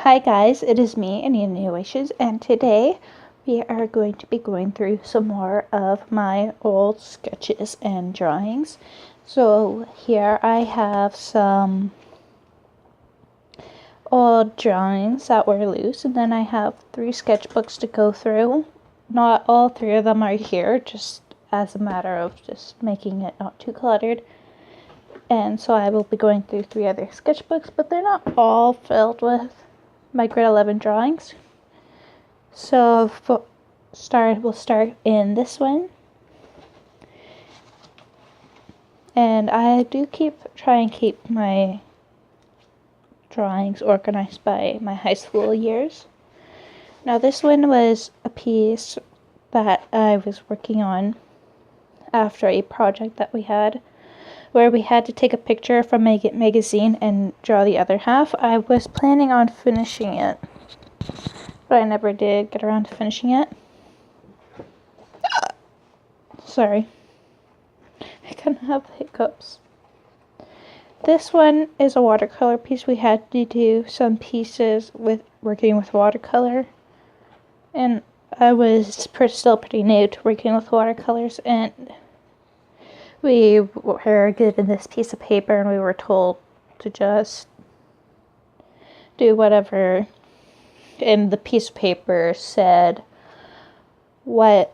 Hi guys, it is me, AnitaNewations, and today we are going to be going through some more of my old sketches and drawings. So here I have some old drawings that were loose, and then I have 3 sketchbooks to go through. Not all 3 of them are here, just as a matter of just making it not too cluttered. And so I will be going through 3 other sketchbooks, but they're not all filled with my grade 11 drawings. So we'll start in this one. And I do try and keep my drawings organized by my high school years. Now this one was a piece that I was working on after a project that we had, where we had to take a picture from a magazine and draw the other half. I was planning on finishing it, but I never did get around to finishing it. Sorry. I kind of have hiccups. This one is a watercolor piece. We had to do some pieces with working with watercolor, and I was still pretty new to working with watercolors, and we were given this piece of paper and we were told to just do whatever, and the piece of paper said what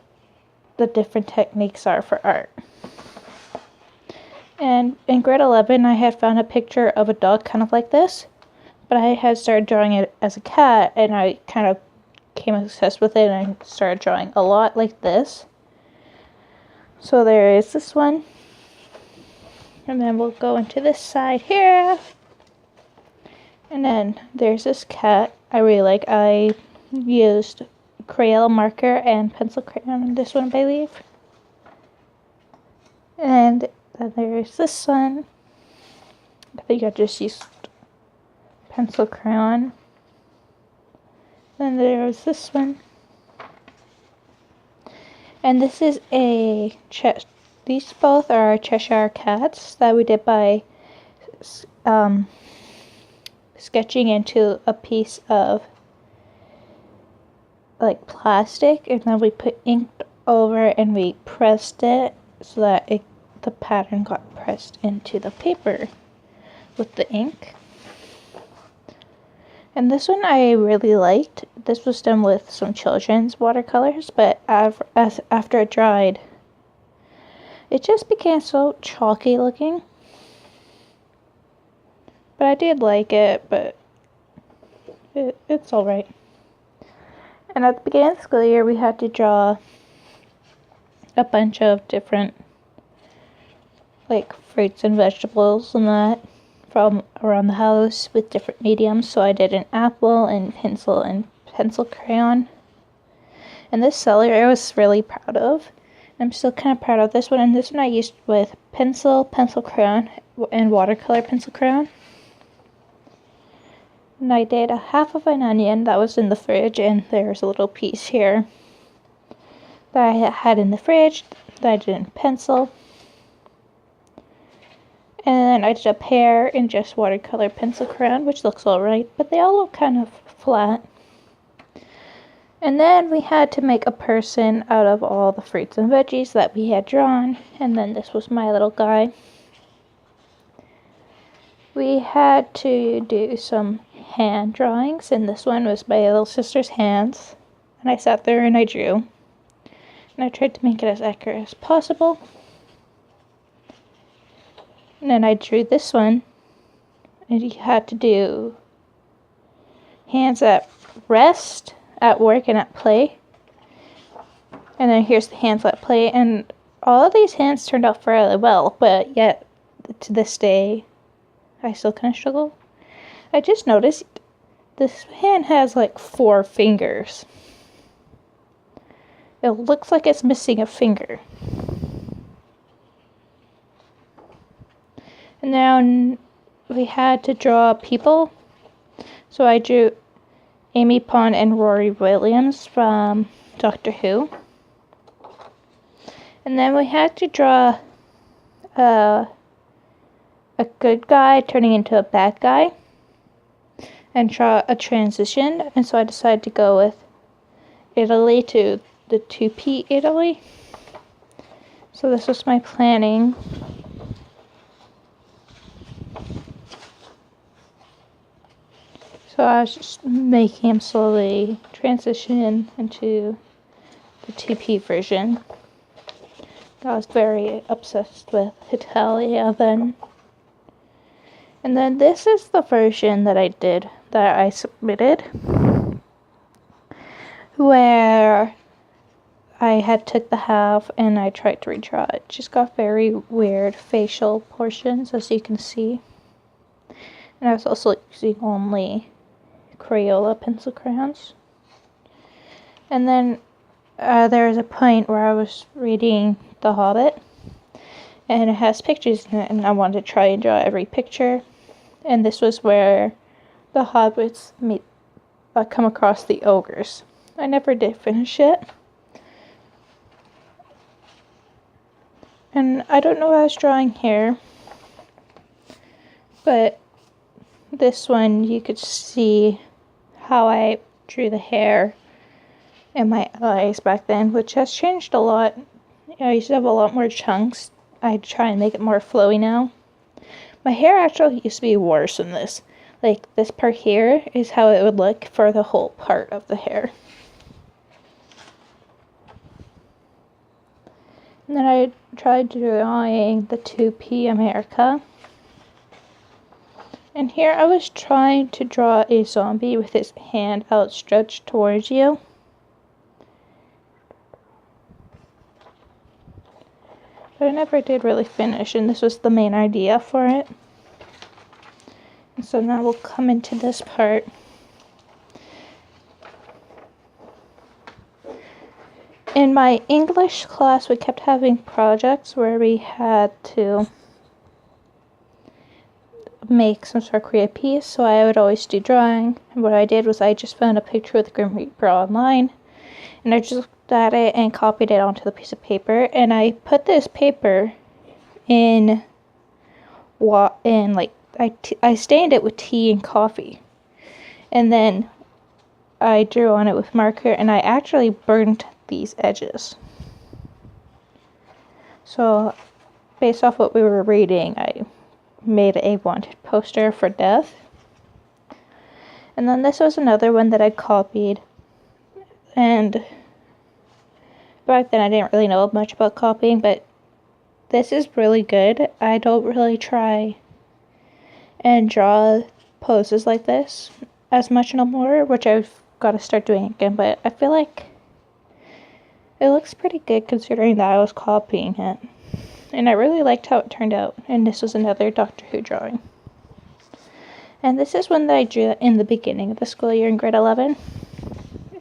the different techniques are for art. And in grade 11 I had found a picture of a dog kind of like this, but I had started drawing it as a cat, and I kind of became obsessed with it and I started drawing a lot like this. So there is this one. And then we'll go into this side here. And then there's this cat I really like. I used Crayon marker and pencil crayon on this one, I believe. And then there's this one. I think I just used pencil crayon. Then there's this one. And this is a chest. These both are Cheshire cats that we did by sketching into a piece of like plastic, and then we put ink over and we pressed it so that the pattern got pressed into the paper with the ink. And this one I really liked. This was done with some children's watercolors, but after it dried, it just became so chalky looking. But I did like it, but it's alright. And at the beginning of the school year, we had to draw a bunch of different like fruits and vegetables and that from around the house with different mediums. So I did an apple and pencil crayon. And this celery I was really proud of. I'm still kind of proud of this one, and this one I used with pencil crayon, and watercolor pencil crayon. And I did a half of an onion that was in the fridge, and there's a little piece here that I had in the fridge that I did in pencil. And then I did a pear in just watercolor pencil crayon, which looks alright, but they all look kind of flat. And then we had to make a person out of all the fruits and veggies that we had drawn. And then this was my little guy. We had to do some hand drawings, and this one was my little sister's hands. And I sat there and I drew. And I tried to make it as accurate as possible. And then I drew this one. And you had to do hands at rest, at work, and at play. And then here's the hands at play, and all of these hands turned out fairly well, but yet to this day I still kind of struggle. I just noticed this hand has like 4 fingers. It looks like it's missing a finger. And then we had to draw people, so I drew Amy Pond and Rory Williams from Doctor Who. And then we had to draw a good guy turning into a bad guy. and draw a transition, and so I decided to go with Italy to the 2P Italy. So this was my planning. So I was just making him slowly transition into the 2P version. I was very obsessed with Italia then. And then this is the version that I submitted, where I had took the half and I tried to redraw it. Just got very weird facial portions, as you can see. And I was also using only Crayola pencil crayons. And then there was a point where I was reading The Hobbit, and it has pictures in it, and I wanted to try and draw every picture. And this was where the hobbits come across the ogres. I never did finish it. And I don't know what I was drawing here, but this one you could see how I drew the hair and my eyes back then, which has changed a lot. I used to have a lot more chunks. I try and make it more flowy now. My hair actually used to be worse than this. Like, this part here is how it would look for the whole part of the hair. And then I tried drawing the 2P America. And here I was trying to draw a zombie with his hand outstretched towards you. But I never did really finish, and this was the main idea for it. And so now we'll come into this part. In my English class, we kept having projects where we had to make some sort of creative piece, so I would always do drawing. And what I did was I just found a picture of the Grim Reaper online, and I just looked at it and copied it onto the piece of paper, and I put this paper in I stained it with tea and coffee, and then I drew on it with marker, and I actually burned these edges. So based off what we were reading, I made a wanted poster for death. And then this was another one that I copied, and back then I didn't really know much about copying, but this is really good. I don't really try and draw poses like this as much no more, which I've got to start doing again, but I feel like it looks pretty good considering that I was copying it. And I really liked how it turned out. And this was another Doctor Who drawing. And this is one that I drew in the beginning of the school year in grade 11.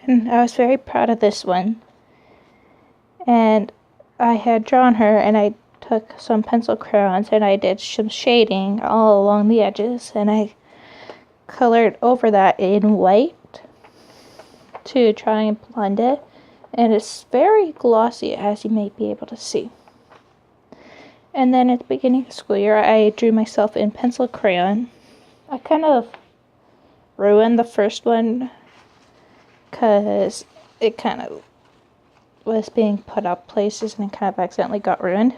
And I was very proud of this one. And I had drawn her, and I took some pencil crayons and I did some shading all along the edges, and I colored over that in white to try and blend it. And it's very glossy, as you may be able to see. And then at the beginning of the school year, I drew myself in pencil crayon. I kind of ruined the first one because it kind of was being put up places and it kind of accidentally got ruined.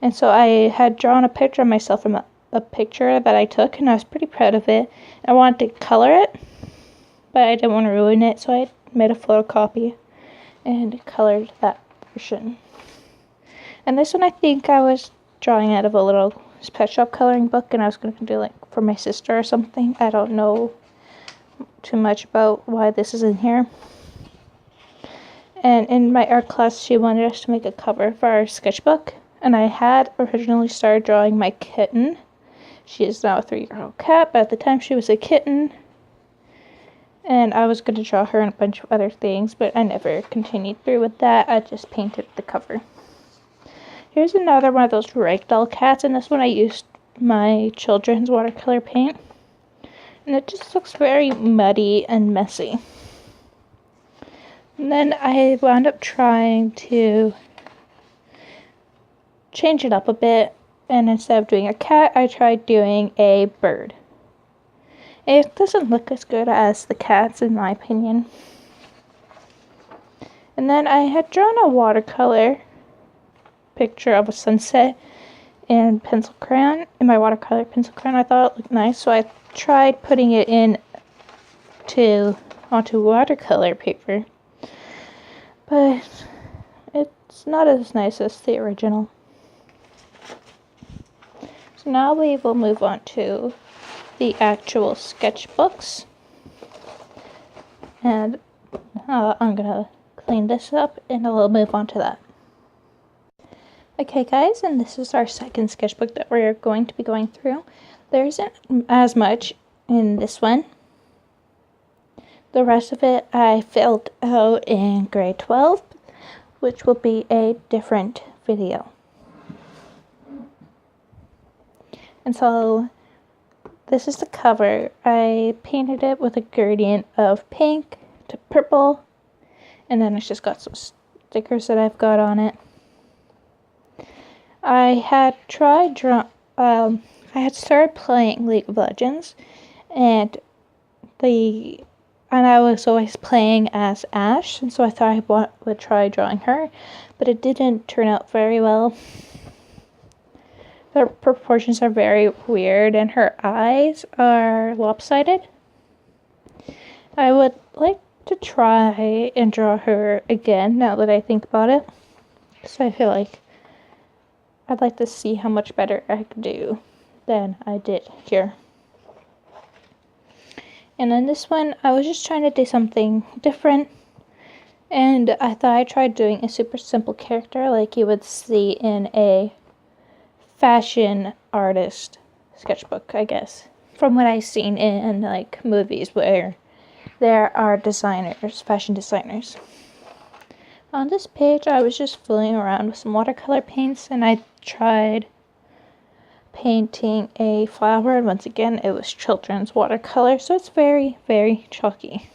And so I had drawn a picture of myself from a picture that I took, and I was pretty proud of it. I wanted to color it, but I didn't want to ruin it, so I made a photocopy and colored that version. And this one, I think I was drawing out of a little pet shop coloring book, and I was going to do like for my sister or something. I don't know too much about why this is in here. And in my art class, she wanted us to make a cover for our sketchbook, and I had originally started drawing my kitten. She is now a 3-year-old cat, but at the time she was a kitten. And I was going to draw her and a bunch of other things, but I never continued through with that. I just painted the cover. Here's another one of those ragdoll cats, and this one I used my children's watercolor paint. And it just looks very muddy and messy. And then I wound up trying to change it up a bit, and instead of doing a cat, I tried doing a bird. It doesn't look as good as the cats, in my opinion. And then I had drawn a watercolor picture of a sunset in pencil crayon, in my watercolor pencil crayon. I thought it looked nice, so I tried putting it onto watercolor paper. But it's not as nice as the original. So now we will move on to the actual sketchbooks. And I'm gonna clean this up and we'll move on to that. Okay guys, and this is our second sketchbook that we're going to be going through. There isn't as much in this one. The rest of it I filled out in grade 12, which will be a different video. And so this is the cover. I painted it with a gradient of pink to purple, and then it's just got some stickers that I've got on it. I had started playing League of Legends, and I was always playing as Ash, and so I thought I would try drawing her, but it didn't turn out very well. The proportions are very weird, and her eyes are lopsided. I would like to try and draw her again now that I think about it, so I feel like I'd like to see how much better I could do than I did here. And then this one, I was just trying to do something different, and I thought I tried doing a super simple character like you would see in a fashion artist sketchbook, I guess, from what I've seen in like movies where there are designers, fashion designers. On this page, I was just fooling around with some watercolor paints, and I tried painting a flower, and once again it was children's watercolor, so it's very, very chalky.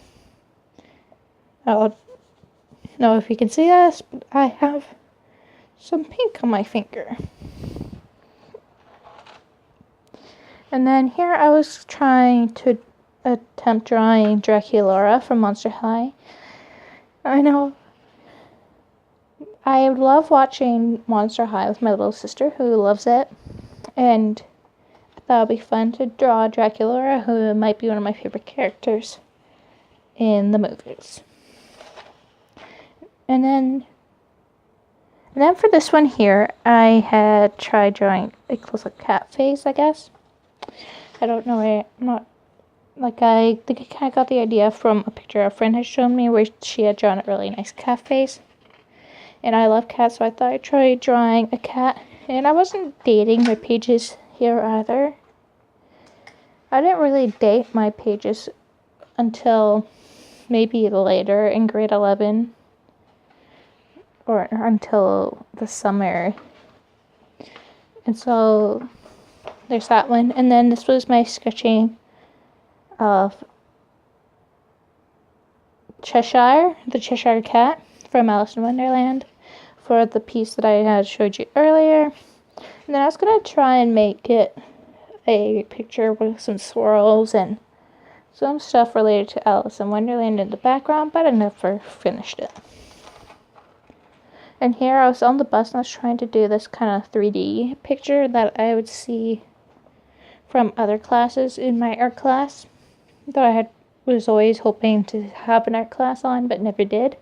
I don't know if you can see this, but I have some pink on my finger. And then here I was trying to attempt drawing Draculaura from Monster High. I know I love watching Monster High with my little sister who loves it, and I thought it would be fun to draw Draculaura, who might be one of my favorite characters in the movies. And then for this one here, I had tried drawing a close-up cat face, I guess. I don't know, I think I kind of got the idea from a picture a friend had shown me where she had drawn a really nice cat face. And I love cats, so I thought I'd try drawing a cat. And I wasn't dating my pages here either. I didn't really date my pages until maybe later in grade 11. Or until the summer. And so there's that one. And then this was my sketching of Cheshire, the Cheshire Cat from Alice in Wonderland, for the piece that I had showed you earlier. And then I was going to try and make it a picture with some swirls and some stuff related to Alice in Wonderland in the background, but I never finished it. And here I was on the bus and I was trying to do this kind of 3D picture that I would see from other classes in my art class that I was always hoping to have an art class on, but never did.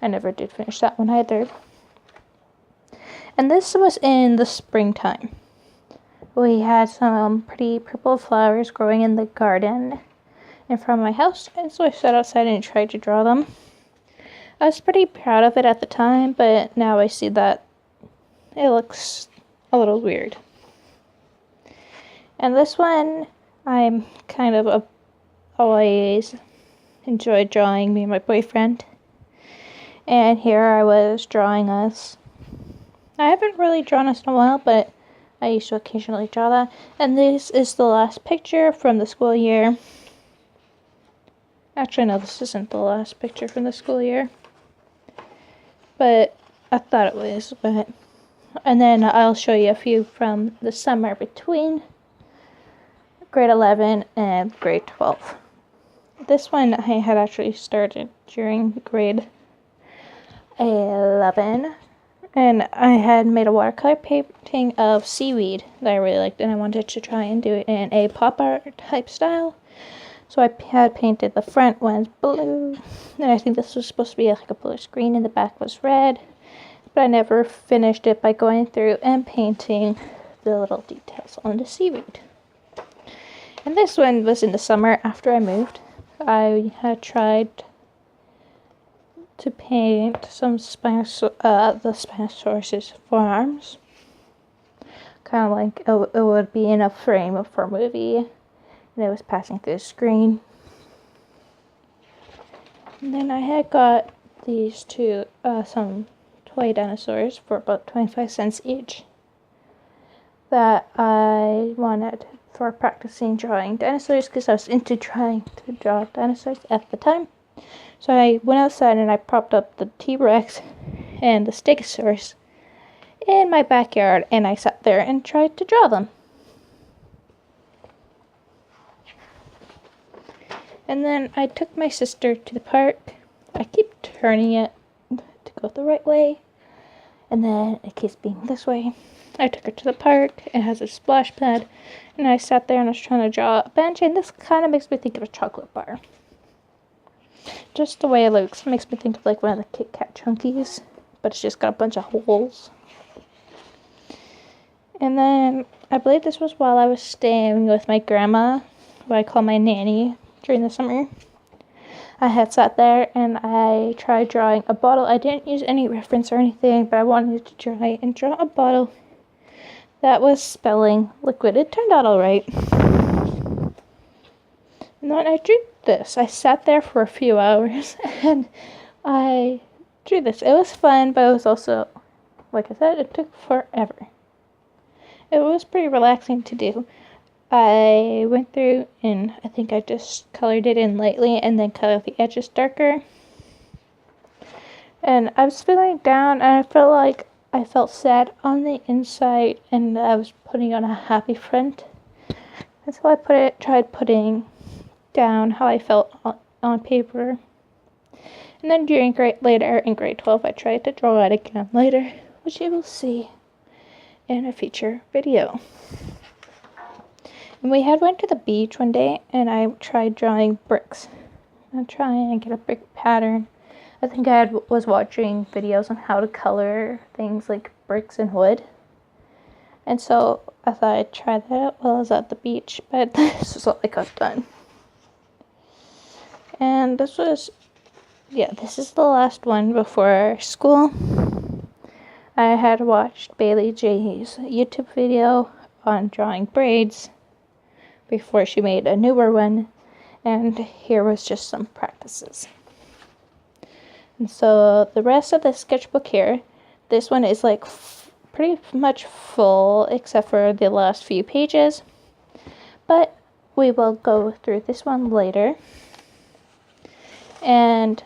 I never did finish that one either. And this was in the springtime. We had some pretty purple flowers growing in the garden in front of my house, and so I sat outside and tried to draw them. I was pretty proud of it at the time, but now I see that it looks a little weird. And this one, I'm kind of always enjoyed drawing me and my boyfriend. And here I was drawing us. I haven't really drawn us in a while, but I used to occasionally draw that. And this is the last picture from the school year. Actually, no, this isn't the last picture from the school year. But I thought it was. And then I'll show you a few from the summer between grade 11 and grade 12. This one I had actually started during grade 11, and I had made a watercolor painting of seaweed that I really liked, and I wanted to try and do it in a pop art type style. So I had painted the front ones blue, and I think this was supposed to be like a bluish green, and the back was red, but I never finished it by going through and painting the little details on the seaweed. And this one was in the summer after I moved. I had tried to paint some the Spinosaurus forearms, kind of like it would be in a frame for a movie, and it was passing through the screen. And then I had got these two, some toy dinosaurs for about 25 cents each that I wanted for practicing drawing dinosaurs, because I was into trying to draw dinosaurs at the time. So I went outside and I propped up the T-Rex and the Stegosaurus in my backyard, and I sat there and tried to draw them. And then I took my sister to the park. I keep turning it to go the right way, and then it keeps being this way. I took her to the park. It has a splash pad, and I sat there and I was trying to draw a bench, and this kind of makes me think of a chocolate bar. Just the way it looks makes me think of like one of the Kit Kat Chunkies, but it's just got a bunch of holes. And then I believe this was while I was staying with my grandma, who I call my nanny, during the summer. I had sat there and I tried drawing a bottle. I didn't use any reference or anything, but I wanted to try and draw a bottle that was spelling liquid. It turned out alright. And then I drew this. I sat there for a few hours and I drew this. It was fun, but it was also, like I said, it took forever. It was pretty relaxing to do. I went through and I think I just colored it in lightly and then colored the edges darker. And I was feeling down, and I felt sad on the inside, and I was putting on a happy front. And so I tried putting down how I felt on paper. And then later in grade 12, I tried to draw it again later, which you will see in a future video. And we had went to the beach one day, and I tried drawing bricks. I'm trying to get a brick pattern. I think was watching videos on how to color things like bricks and wood. And so I thought I'd try that out while I was at the beach, but this is all I got done. And this is the last one before school. I had watched Bailey J's YouTube video on drawing braids before she made a newer one, and here was just some practices. And so the rest of the sketchbook here, this one is like pretty much full except for the last few pages, but we will go through this one later, and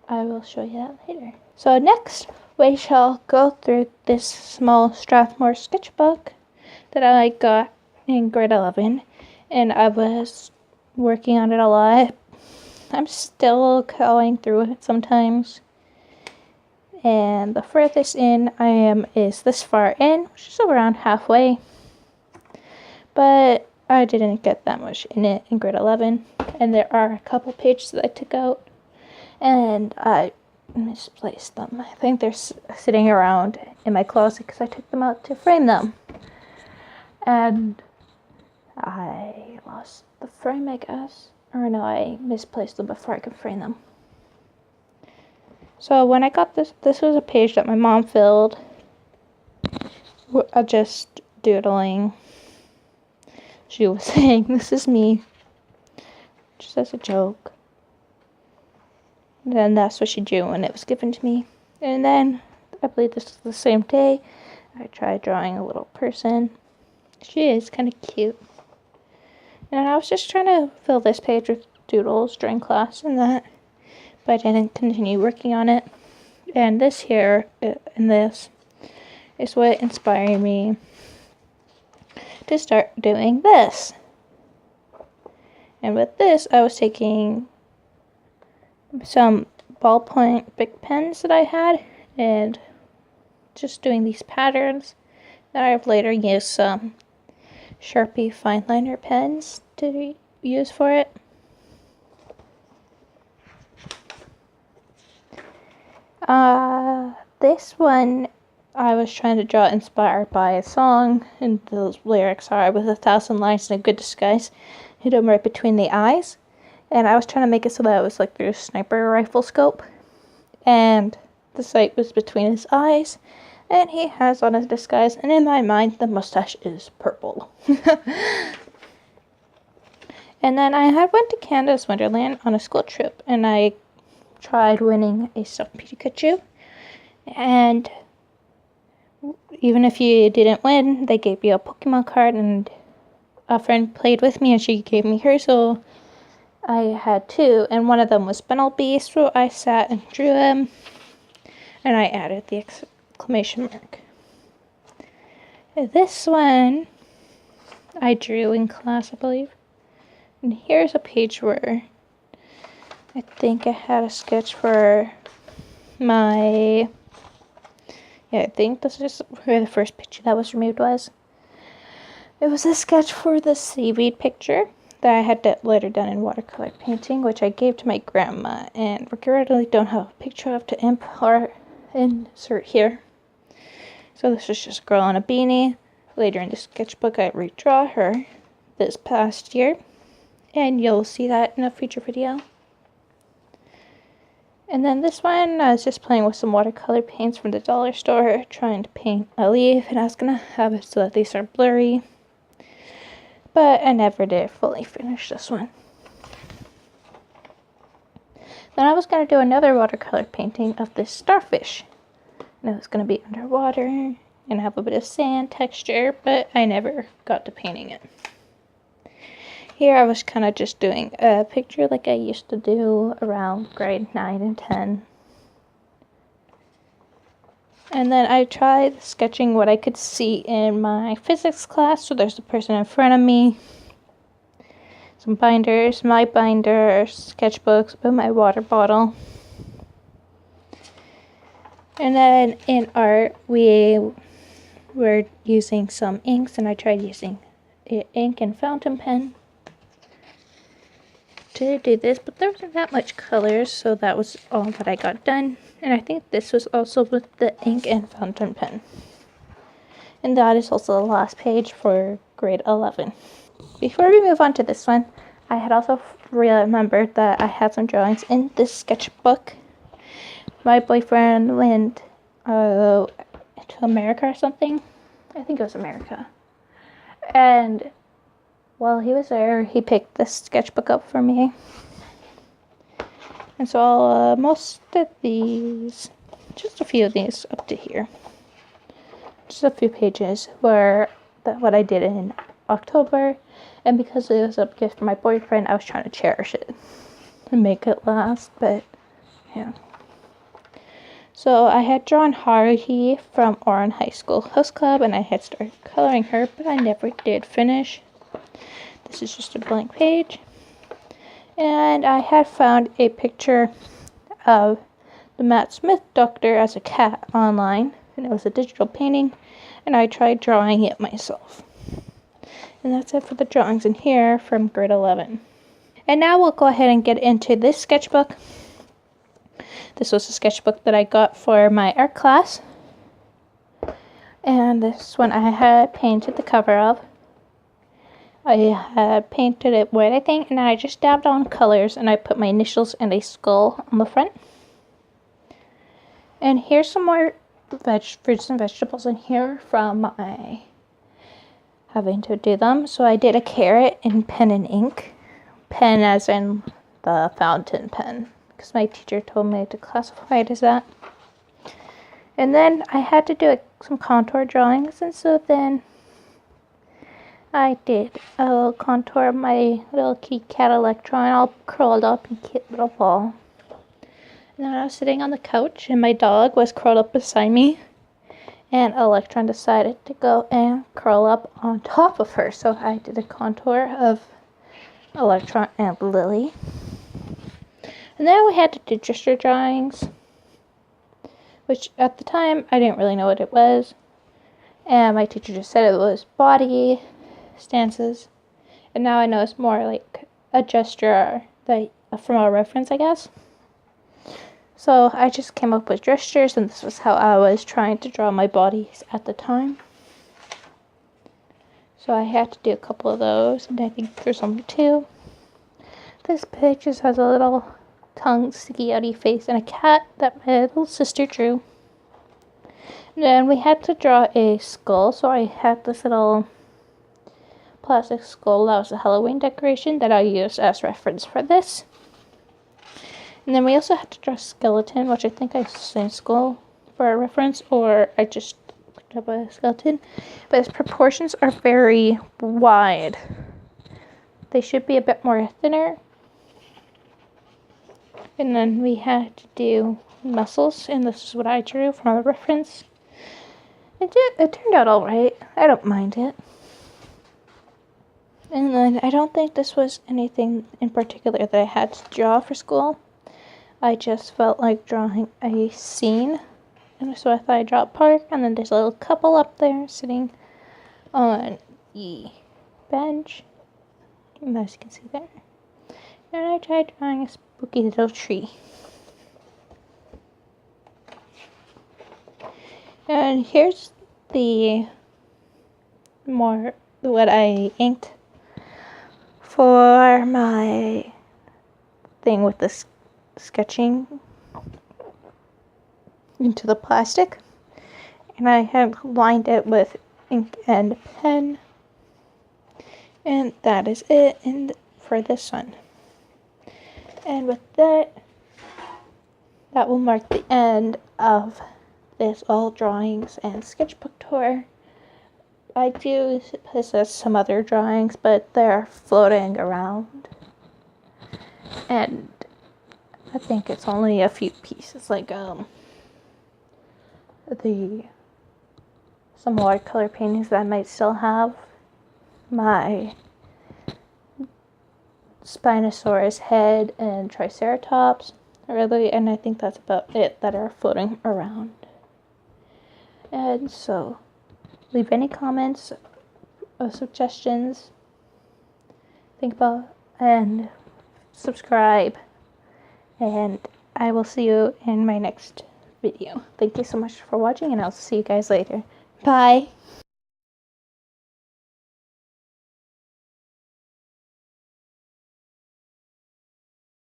I will show you that later. So next we shall go through this small Strathmore sketchbook that I got in grade 11, and I was working on it a lot. I'm still going through it sometimes. And the furthest in I am is this far in, which is around halfway. But I didn't get that much in it in grade 11. And there are a couple pages that I took out, and I misplaced them. I think they're sitting around in my closet because I took them out to frame them. And I lost the frame, I guess. Or no, I misplaced them before I could frame them. So when I got this was a page that my mom filled. Just doodling. She was saying, "This is me," just as a joke. And then that's what she drew when it was given to me. And then, I believe this is the same day, I tried drawing a little person. She is kind of cute. And I was just trying to fill this page with doodles during class and that, but I didn't continue working on it. And this here, and this, is what inspired me to start doing this. And with this, I was taking some ballpoint big pens that I had and just doing these patterns. Then I've later used some Sharpie fine liner pens to use for it. This one I was trying to draw inspired by a song, and the lyrics are, "With 1,000 lines in a good disguise, hit him right between the eyes." And I was trying to make it so that it was like through a sniper rifle scope, and the sight was between his eyes, and he has on his disguise, and in my mind the mustache is purple. And then I had went to Canada's Wonderland on a school trip, and I tried winning a stuffed Pikachu, and even if you didn't win, they gave you a Pokemon card, and a friend played with me and she gave me her, so I had two, and one of them was Bunnelby, so I sat and drew him, and I added the exclamation mark. This one I drew in class, I believe, and here's a page where I think I had a sketch for my, I think this is where the first picture that was removed was. It was a sketch for the seaweed picture that I had later done in watercolor painting, which I gave to my grandma, and regrettably don't have a picture of to insert here. So this is just a girl in a beanie. Later in the sketchbook I redraw her this past year, and you'll see that in a future video. And then this one, I was just playing with some watercolor paints from the dollar store, trying to paint a leaf, and I was going to have it so that these are blurry. But I never did fully finish this one. Then I was going to do another watercolor painting of this starfish. And it was going to be underwater and have a bit of sand texture, but I never got to painting it. Here I was kind of just doing a picture like I used to do around grade 9 and 10. And then I tried sketching what I could see in my physics class. So there's a person in front of me, some binders, my binder, sketchbooks, with my water bottle. And then in art, we were using some inks, and I tried using ink and fountain pen to do this, but there wasn't that much colors, so that was all that I got done. And I think this was also with the ink and fountain pen. And that is also the last page for grade 11. Before we move on to this one, I had also remembered that I had some drawings in this sketchbook. My boyfriend went to America or something. I think it was America. And while he was there, he picked this sketchbook up for me. And so most of these, just a few of these up to here, just a few pages were what I did in October. And because it was a gift from my boyfriend, I was trying to cherish it and make it last, but yeah. So I had drawn Haruhi from Oran High School Host Club, and I had started coloring her, but I never did finish. This is just a blank page. And I had found a picture of the Matt Smith doctor as a cat online, and it was a digital painting, and I tried drawing it myself. And that's it for the drawings in here from grade 11. And now we'll go ahead and get into this sketchbook. This was a sketchbook that I got for my art class. And this one I had painted the cover of. I had painted it white, I think, and then I just dabbed on colors, and I put my initials and a skull on the front. And here's some more fruits and vegetables in here from my having to do them. So I did a carrot in pen and ink. Pen as in the fountain pen, because my teacher told me to classify it as that. And then I had to do some contour drawings, and so then I did a little contour of my little kitty cat Electron all curled up in cute little ball. And then I was sitting on the couch, and my dog was curled up beside me, and Electron decided to go and curl up on top of her. So I did a contour of Electron, and Lily. And then we had to do gesture drawings, which at the time I didn't really know what it was. And my teacher just said it was body stances. And now I know it's more like a gesture that from a reference, I guess. So I just came up with gestures, and this was how I was trying to draw my bodies at the time. So I had to do a couple of those, and I think there's some too. This picture just has a little tongue, sticky outy face, and a cat that my little sister drew. And then we had to draw a skull, so I had this little plastic skull that was a Halloween decoration that I used as reference for this. And then we also had to draw a skeleton, which I think I used skull for a reference, or I just looked up a skeleton. But its proportions are very wide. They should be a bit more thinner. And then we had to do muscles, and this is what I drew from a reference. It turned out alright. I don't mind it. And then I don't think this was anything in particular that I had to draw for school. I just felt like drawing a scene, and so I thought I'd draw a park, and then there's a little couple up there sitting on the bench, and as you can see there. And I tried drawing a spooky little tree. And here's what I inked for my thing with this sketching into the plastic, and I have lined it with ink and pen, and that is it for this one. And with that will mark the end of this all drawings and sketchbook tour. I do possess some other drawings, but they're floating around, and I think it's only a few pieces, like some watercolor paintings that I might still have, my Spinosaurus head and Triceratops, really, and I think that's about it that are floating around. And so, leave any comments or suggestions, think about, and subscribe. And I will see you in my next video. Thank you so much for watching, and I'll see you guys later. Bye!